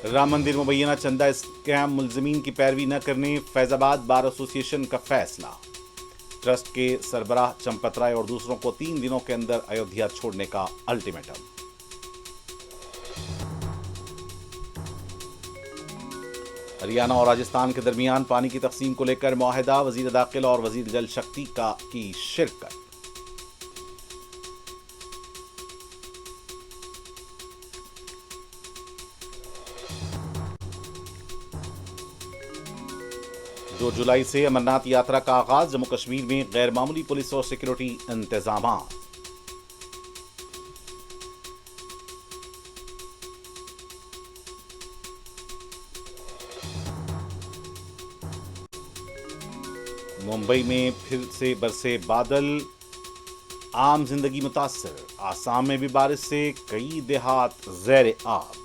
राम मंदिर मुबैना चंदा स्कैम मुलजमीन की पैरवी न करने फैजाबाद बार एसोसिएशन का फैसला। ट्रस्ट के सरबराह चंपत राय और दूसरों को 3 दिनों के अंदर अयोध्या छोड़ने का अल्टीमेटम। हरियाणा और राजस्थान के दरमियान पानी की तकसीम को लेकर मुआहदा, वजीर दाखिला और वजीर जल शक्ति की शिरकत। दो जुलाई से अमरनाथ यात्रा का आगाज। जम्मू कश्मीर में गैर मामूली पुलिस और सिक्योरिटी इंतजाम। मुंबई में फिर से बरसे बादल, आम जिंदगी मुतासर। आसाम में भी बारिश से कई देहात ज़ैर आब।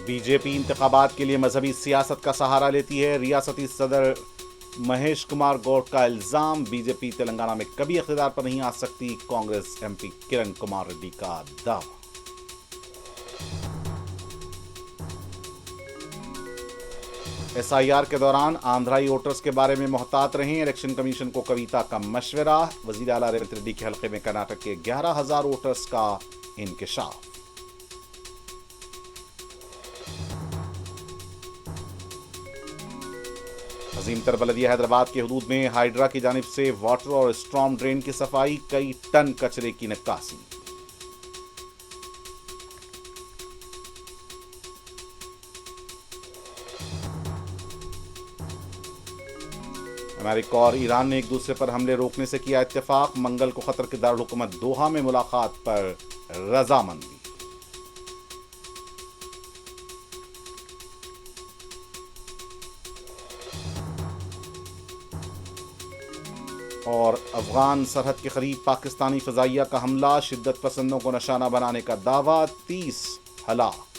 बीजेपी इंतखाबात के लिए मजहबी सियासत का सहारा लेती है। रियासती सदर महेश कुमार गौड़ का इल्जाम। बीजेपी तेलंगाना में कभी इख्तिदार पर नहीं आ सकती। कांग्रेस एमपी किरण कुमार रेड्डी का दावा। एसआईआर के दौरान आंध्राई वोटर्स के बारे में मोहतात रहें। इलेक्शन कमीशन को कविता का मशवरा। वजीर आला रेवंत रेड्डी के हल्के में कर्नाटक के 11,000 वोटर्स का इंकशाफ। अजीम तर बलदिया हैदराबाद के हदूद में हाइड्रा की जानिब से वाटर और स्ट्रॉम ड्रेन की सफाई, कई टन कचरे की निकासी। अमेरिका और ईरान ने एक दूसरे पर हमले रोकने से किया इत्तेफाक। मंगल को कतर के दारुल हुकूमत दोहा में मुलाकात पर रजामंदी। और अफगान सरहद के करीब पाकिस्तानी फजाइया का हमला, शिद्दत पसंदों को निशाना बनाने का दावा, 30 हलाक।